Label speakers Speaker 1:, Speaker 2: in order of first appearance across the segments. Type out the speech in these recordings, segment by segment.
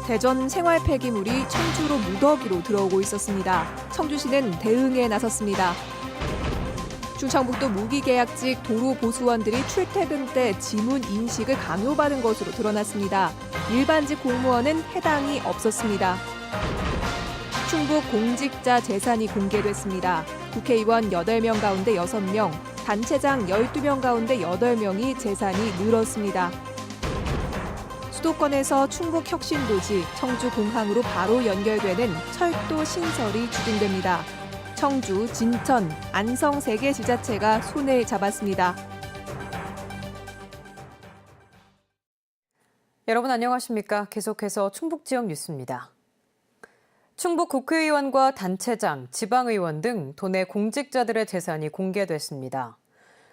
Speaker 1: 대전 생활 폐기물이 청주로 무더기로 들어오고 있었습니다. 청주시는 대응에 나섰습니다. 충청북도 무기계약직 도로보수원들이 출퇴근 때 지문 인식을 강요받은 것으로 드러났습니다. 일반직 공무원은 해당이 없었습니다. 충북 공직자 재산이 공개됐습니다. 국회의원 8명 가운데 6명, 단체장 12명 가운데 8명이 재산이 늘었습니다. 수도권에서 충북혁신도시, 청주공항으로 바로 연결되는 철도 신설이 추진됩니다. 청주, 진천, 안성 3개 지자체가 손을 잡았습니다.
Speaker 2: 여러분 안녕하십니까? 계속해서 충북 지역 뉴스입니다. 충북 국회의원과 단체장, 지방의원 등 도내 공직자들의 재산이 공개됐습니다.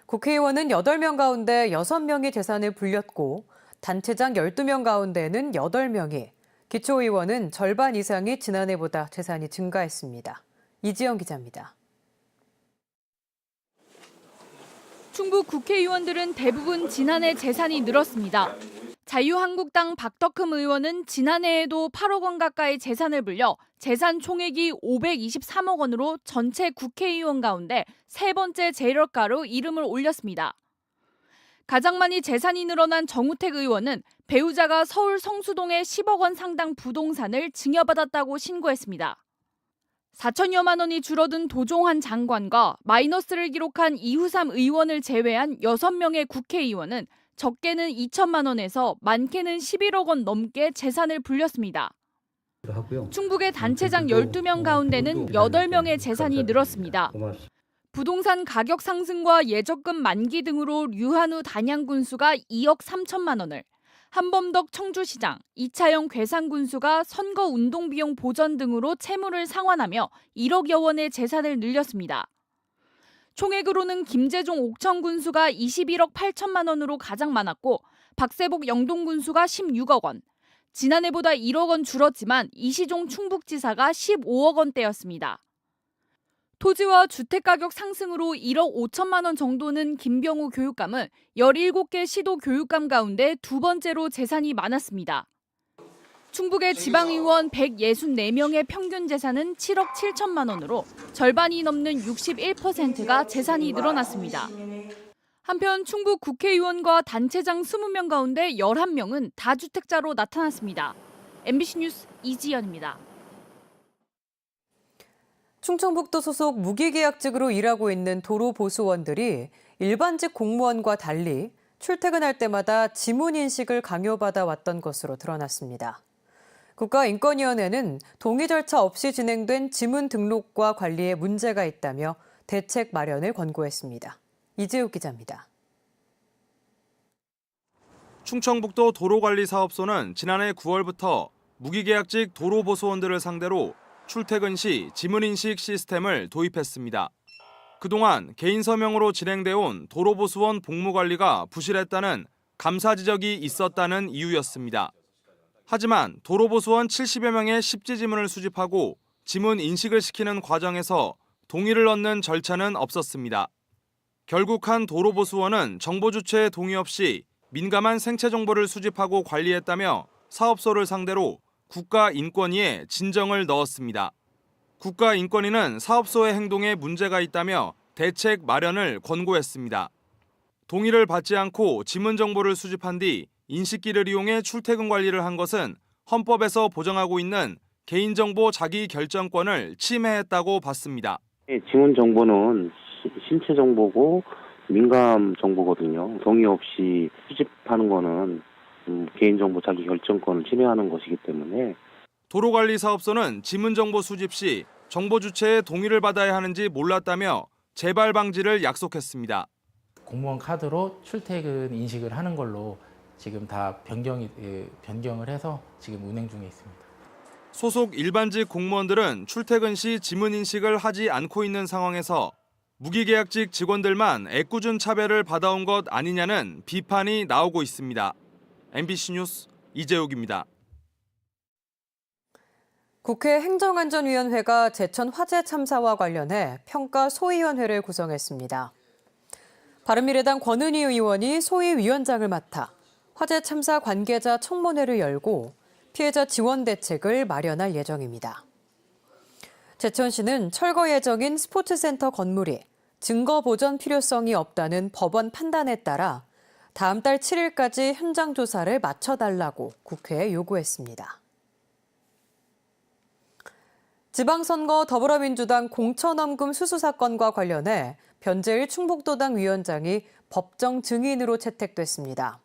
Speaker 2: 국회의원은 8명 가운데 6명이 재산을 불렸고 단체장 12명 가운데는 8명이, 기초의원은 절반 이상이 지난해보다 재산이 증가했습니다. 이지영 기자입니다.
Speaker 3: 충북 국회의원들은 대부분 지난해 재산이 늘었습니다. 자유한국당 박덕흠 의원은 지난해에도 8억 원 가까이 재산을 불려 재산 총액이 523억 원으로 전체 국회의원 가운데 세 번째 재력가로 이름을 올렸습니다. 가장 많이 재산이 늘어난 정우택 의원은 배우자가 서울 성수동에 10억 원 상당 부동산을 증여받았다고 신고했습니다. 4천여만 원이 줄어든 도종환 장관과 마이너스를 기록한 이후삼 의원을 제외한 6명의 국회의원은 적게는 2천만 원에서 많게는 11억 원 넘게 재산을 불렸습니다. 충북의 단체장 12명 가운데는 8명의 재산이 늘었습니다. 부동산 가격 상승과 예적금 만기 등으로 류한우 단양군수가 2억 3천만 원을, 한범덕 청주시장, 이차영 괴산군수가 선거 운동비용 보전 등으로 채무를 상환하며 1억여 원의 재산을 늘렸습니다. 총액으로는 김재종 옥천군수가 21억 8천만 원으로 가장 많았고 박세복 영동군수가 16억 원, 지난해보다 1억 원 줄었지만 이시종 충북지사가 15억 원대였습니다. 토지와 주택가격 상승으로 1억 5천만 원 정도는 김병우 교육감은 17개 시도 교육감 가운데 두 번째로 재산이 많았습니다. 충북의 지방의원 164명의 평균 재산은 7억 7천만 원으로 절반이 넘는 61%가 재산이 늘어났습니다. 한편 충북 국회의원과 단체장 20명 가운데 11명은 다주택자로 나타났습니다. MBC 뉴스 이지연입니다.
Speaker 2: 충청북도 소속 무기계약직으로 일하고 있는 도로보수원들이 일반직 공무원과 달리 출퇴근할 때마다 지문 인식을 강요받아 왔던 것으로 드러났습니다. 국가인권위원회는 동의 절차 없이 진행된 지문 등록과 관리에 문제가 있다며 대책 마련을 권고했습니다. 이재욱 기자입니다.
Speaker 4: 충청북도 도로관리사업소는 지난해 9월부터 무기계약직 도로보수원들을 상대로 출퇴근 시 지문인식 시스템을 도입했습니다. 그동안 개인 서명으로 진행돼 온 도로보수원 복무관리가 부실했다는 감사 지적이 있었다는 이유였습니다. 하지만 도로보수원 70여 명의 십지지문을 수집하고 지문 인식을 시키는 과정에서 동의를 얻는 절차는 없었습니다. 결국 한 도로보수원은 정보 주체의 동의 없이 민감한 생체 정보를 수집하고 관리했다며 사업소를 상대로 국가인권위에 진정을 넣었습니다. 국가인권위는 사업소의 행동에 문제가 있다며 대책 마련을 권고했습니다. 동의를 받지 않고 지문 정보를 수집한 뒤 인식기를 이용해 출퇴근 관리를 한 것은 헌법에서 보장하고 있는 개인정보 자기결정권을 침해했다고 봤습니다.
Speaker 5: 지문 정보는 신체 정보고 민감 정보거든요. 동의 없이 수집하는 거는 개인정보 자기결정권을 침해하는 것이기 때문에
Speaker 4: 도로관리사업소는 지문정보 수집 시 정보 주체의 동의를 받아야 하는지 몰랐다며 재발 방지를 약속했습니다.
Speaker 6: 공무원 카드로 출퇴근 인식을 하는 걸로 지금 다 변경을 해서 지금 운행 중에 있습니다.
Speaker 4: 소속 일반직 공무원들은 출퇴근 시 지문 인식을 하지 않고 있는 상황에서 무기계약직 직원들만 애꿎은 차별을 받아온 것 아니냐는 비판이 나오고 있습니다. MBC 뉴스 이재욱입니다.
Speaker 2: 국회 행정안전위원회가 제천 화재 참사와 관련해 평가 소위원회를 구성했습니다. 바른미래당 권은희 의원이 소위위원장을 맡아 화재 참사 관계자 청문회를 열고 피해자 지원 대책을 마련할 예정입니다. 제천시는 철거 예정인 스포츠센터 건물이 증거 보전 필요성이 없다는 법원 판단에 따라 다음 달 7일까지 현장 조사를 마쳐달라고 국회에 요구했습니다. 지방선거 더불어민주당 공천원금 수수 사건과 관련해 변재일 충북도당 위원장이 법정 증인으로 채택됐습니다.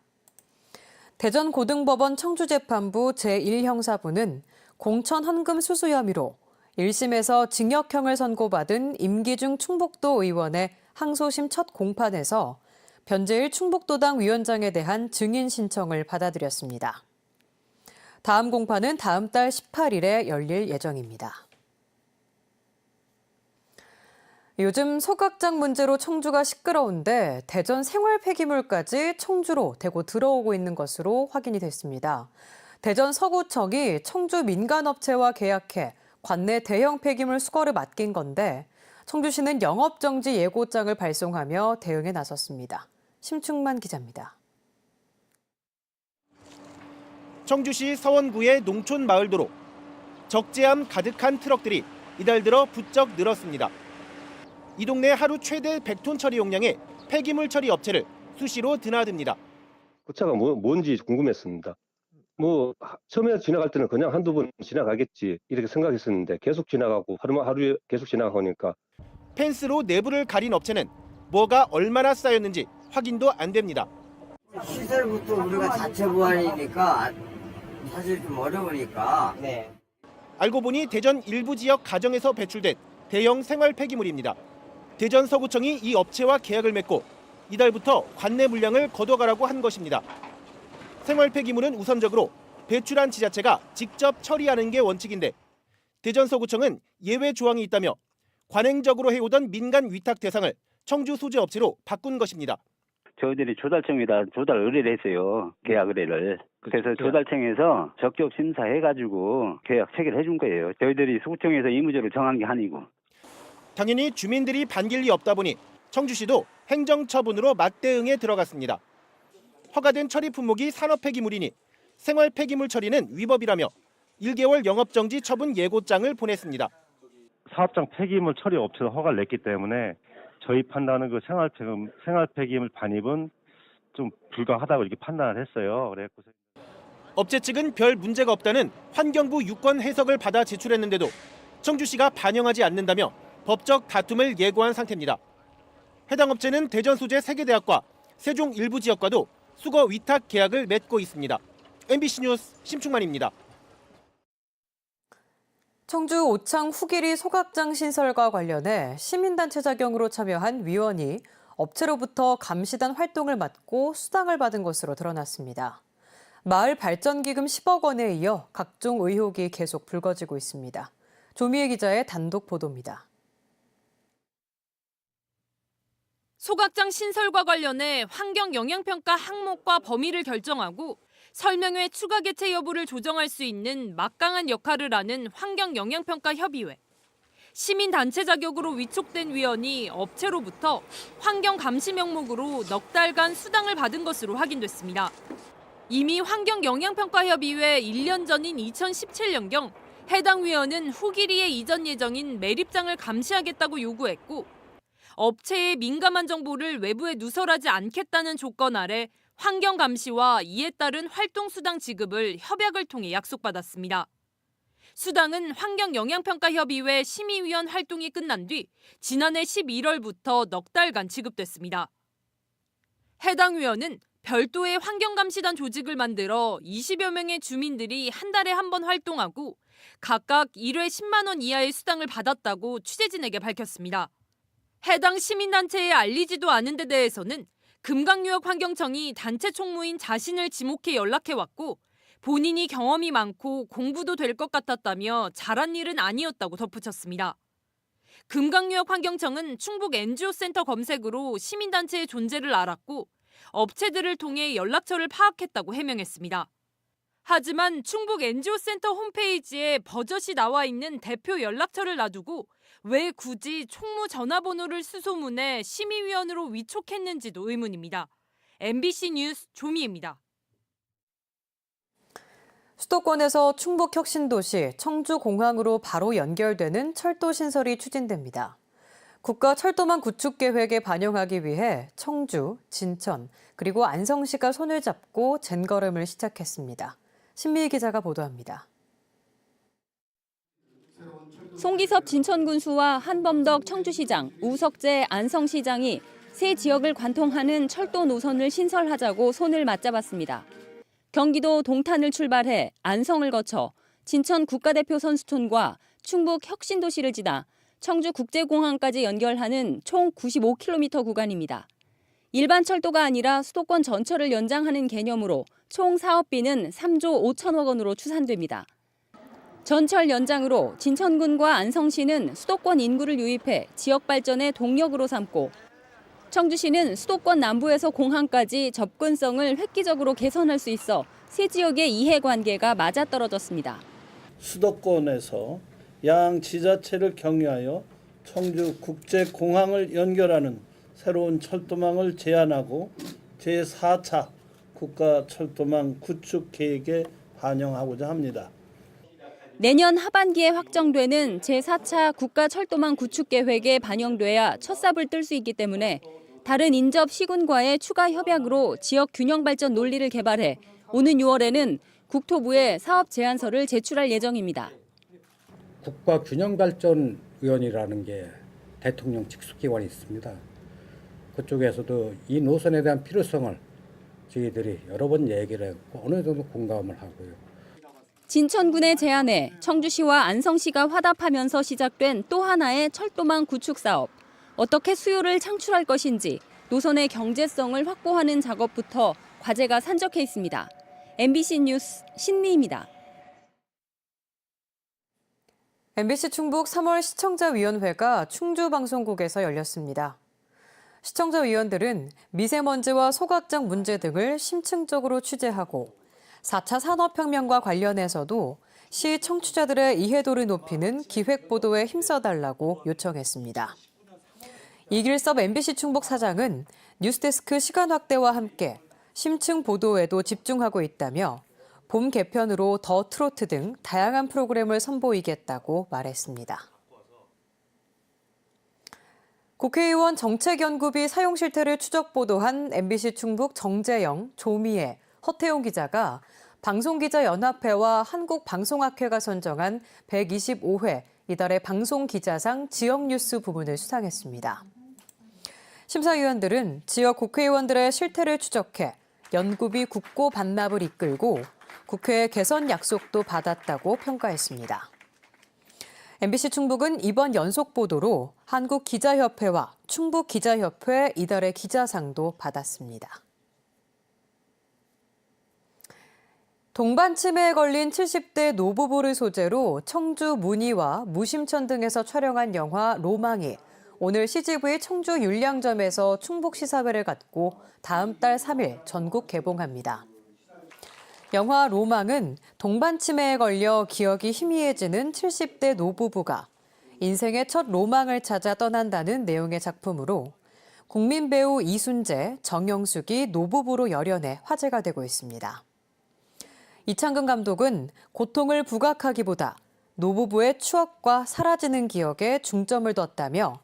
Speaker 2: 대전고등법원 청주재판부 제1형사부는 공천헌금 수수 혐의로 1심에서 징역형을 선고받은 임기중 충북도 의원의 항소심 첫 공판에서 변재일 충북도당 위원장에 대한 증인 신청을 받아들였습니다. 다음 공판은 다음 달 18일에 열릴 예정입니다. 요즘 소각장 문제로 청주가 시끄러운데 대전 생활 폐기물까지 청주로 대고 들어오고 있는 것으로 확인이 됐습니다. 대전 서구청이 청주 민간업체와 계약해 관내 대형 폐기물 수거를 맡긴 건데 청주시는 영업정지 예고장을 발송하며 대응에 나섰습니다. 심충만 기자입니다.
Speaker 7: 청주시 서원구의 농촌 마을도로. 적재함 가득한 트럭들이 이달 들어 부쩍 늘었습니다. 이 동네 하루 최대 100톤 처리 용량의 폐기물 처리 업체를 수시로 드나듭니다.
Speaker 8: 그 차가 뭔지 궁금했습니다. 처음에 지나갈 때는 그냥 한두 번 지나가겠지 이렇게 생각했었는데 계속 지나가고 하루에 계속 지나가니까.
Speaker 7: 펜스로 내부를 가린 업체는 뭐가 얼마나 쌓였는지 확인도 안 됩니다.
Speaker 9: 시설부터 우리가 자체 보안이니까 사실 좀 어려우니까.
Speaker 7: 알고 보니 대전 일부 지역 가정에서 배출된 대형 생활 폐기물입니다. 대전 서구청이 이 업체와 계약을 맺고 이달부터 관내 물량을 걷어가라고 한 것입니다. 생활 폐기물은 우선적으로 배출한 지자체가 직접 처리하는 게 원칙인데 대전 서구청은 예외 조항이 있다며 관행적으로 해오던 민간 위탁 대상을 청주 소재 업체로 바꾼 것입니다.
Speaker 10: 저희들이 조달청에다 조달 의뢰를 했어요. 계약 의뢰를. 그래서 조달청에서 적격 심사해가지고 계약 체결해 준 거예요. 저희들이 소구청에서 의무적으로 정한 게 아니고.
Speaker 7: 당연히 주민들이 반길 리 없다 보니 청주시도 행정처분으로 맞대응에 들어갔습니다. 허가된 처리 품목이 산업 폐기물이니 생활 폐기물 처리는 위법이라며 1개월 영업정지 처분 예고장을 보냈습니다.
Speaker 11: 사업장 폐기물 처리 업체로 허가를 냈기 때문에 저희 판단은 그 생활 폐기물 반입은 좀 불가하다고 이렇게 판단을 했어요.
Speaker 7: 업체 측은 별 문제가 없다는 환경부 유권 해석을 받아 제출했는데도 청주시가 반영하지 않는다며 법적 다툼을 예고한 상태입니다. 해당 업체는 대전 소재 세계대학과 세종 일부 지역과도 수거 위탁 계약을 맺고 있습니다. MBC 뉴스 심충만입니다.
Speaker 2: 청주 오창 후기리 소각장 신설과 관련해 시민단체 자격으로 참여한 위원이 업체로부터 감시단 활동을 맡고 수당을 받은 것으로 드러났습니다. 마을 발전기금 10억 원에 이어 각종 의혹이 계속 불거지고 있습니다. 조미애 기자의 단독 보도입니다.
Speaker 3: 소각장 신설과 관련해 환경영향평가 항목과 범위를 결정하고 설명회 추가 개최 여부를 조정할 수 있는 막강한 역할을 하는 환경영향평가협의회. 시민단체 자격으로 위촉된 위원이 업체로부터 환경감시 명목으로 넉 달간 수당을 받은 것으로 확인됐습니다. 이미 환경영향평가협의회 1년 전인 2017년경 해당 위원은 후기리에 이전 예정인 매립장을 감시하겠다고 요구했고 업체의 민감한 정보를 외부에 누설하지 않겠다는 조건 아래 환경감시와 이에 따른 활동수당 지급을 협약을 통해 약속받았습니다. 수당은 환경영향평가협의회 심의위원 활동이 끝난 뒤 지난해 11월부터 넉 달간 지급됐습니다. 해당 위원은 별도의 환경감시단 조직을 만들어 20여 명의 주민들이 한 달에 한 번 활동하고 각각 1회 10만 원 이하의 수당을 받았다고 취재진에게 밝혔습니다. 해당 시민단체에 알리지도 않은 데 대해서는 금강유역환경청이 단체 총무인 자신을 지목해 연락해왔고 본인이 경험이 많고 공부도 될 것 같았다며 잘한 일은 아니었다고 덧붙였습니다. 금강유역환경청은 충북 NGO센터 검색으로 시민단체의 존재를 알았고 업체들을 통해 연락처를 파악했다고 해명했습니다. 하지만 충북 NGO센터 홈페이지에 버젓이 나와 있는 대표 연락처를 놔두고 왜 굳이 총무 전화번호를 수소문해 심의위원으로 위촉했는지도 의문입니다. MBC 뉴스 조미입니다.
Speaker 2: 수도권에서 충북 혁신도시 청주공항으로 바로 연결되는 철도 신설이 추진됩니다. 국가 철도망 구축 계획에 반영하기 위해 청주, 진천, 그리고 안성시가 손을 잡고 젠걸음을 시작했습니다. 신미희 기자가 보도합니다.
Speaker 12: 송기섭 진천군수와 한범덕 청주시장, 우석재 안성시장이 세 지역을 관통하는 철도 노선을 신설하자고 손을 맞잡았습니다. 경기도 동탄을 출발해 안성을 거쳐 진천 국가대표 선수촌과 충북 혁신도시를 지나 청주국제공항까지 연결하는 총 95km 구간입니다. 일반 철도가 아니라 수도권 전철을 연장하는 개념으로 총 사업비는 3조 5천억 원으로 추산됩니다. 전철 연장으로 진천군과 안성시는 수도권 인구를 유입해 지역 발전의 동력으로 삼고 청주시는 수도권 남부에서 공항까지 접근성을 획기적으로 개선할 수 있어 세 지역의 이해관계가 맞아떨어졌습니다.
Speaker 13: 수도권에서 양 지자체를 경유하여 청주 국제공항을 연결하는 새로운 철도망을 제안하고 제4차 국가철도망 구축 계획에 반영하고자 합니다.
Speaker 12: 내년 하반기에 확정되는 제4차 국가철도망 구축 계획에 반영돼야 첫 삽을 뜰 수 있기 때문에 다른 인접 시군과의 추가 협약으로 지역 균형 발전 논리를 개발해 오는 6월에는 국토부에 사업 제안서를 제출할 예정입니다.
Speaker 14: 국가균형발전위원회라는 게 대통령 직속기관이 있습니다. 그쪽에서도 이 노선에 대한 필요성을 저희들이 여러 번 얘기를 했고 어느 정도 공감을 하고요.
Speaker 12: 진천군의 제안에 청주시와 안성시가 화답하면서 시작된 또 하나의 철도망 구축 사업. 어떻게 수요를 창출할 것인지 노선의 경제성을 확보하는 작업부터 과제가 산적해 있습니다. MBC 뉴스 신미입니다.
Speaker 2: MBC 충북 3월 시청자위원회가 충주방송국에서 열렸습니다. 시청자위원들은 미세먼지와 소각장 문제 등을 심층적으로 취재하고 4차 산업혁명과 관련해서도 시 청취자들의 이해도를 높이는 기획보도에 힘써달라고 요청했습니다. 이길섭 MBC 충북 사장은 뉴스데스크 시간 확대와 함께 심층 보도에도 집중하고 있다며 봄 개편으로 더 트로트 등 다양한 프로그램을 선보이겠다고 말했습니다. 국회의원 정책연구비 사용 실태를 추적 보도한 MBC 충북 정재영, 조미애, 허태용 기자가 방송기자연합회와 한국방송학회가 선정한 125회 이달의 방송기자상 지역뉴스 부문을 수상했습니다. 심사위원들은 지역 국회의원들의 실태를 추적해 연구비 국고 반납을 이끌고 국회 개선 약속도 받았다고 평가했습니다. MBC 충북은 이번 연속 보도로 한국기자협회와 충북기자협회 이달의 기자상도 받았습니다. 동반 치매에 걸린 70대 노부부를 소재로 청주 문희와 무심천 등에서 촬영한 영화 로망이 오늘 CGV 청주 율량점에서 충북 시사회를 갖고 다음 달 3일 전국 개봉합니다. 영화 로망은 동반 치매에 걸려 기억이 희미해지는 70대 노부부가 인생의 첫 로망을 찾아 떠난다는 내용의 작품으로 국민 배우 이순재, 정영숙이 노부부로 열연해 화제가 되고 있습니다. 이창근 감독은 고통을 부각하기보다 노부부의 추억과 사라지는 기억에 중점을 뒀다며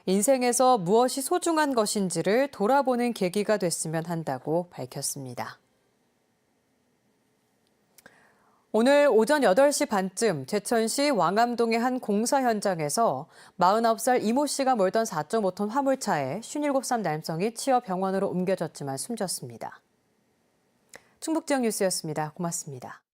Speaker 2: 인생에서 무엇이 소중한 것인지를 돌아보는 계기가 됐으면 한다고 밝혔습니다. 오늘 오전 8시 반쯤 제천시 왕암동의 한 공사 현장에서 49살 이모 씨가 몰던 4.5톤 화물차에 57살 남성이 치여 병원으로 옮겨졌지만 숨졌습니다. 충북지역 뉴스였습니다. 고맙습니다.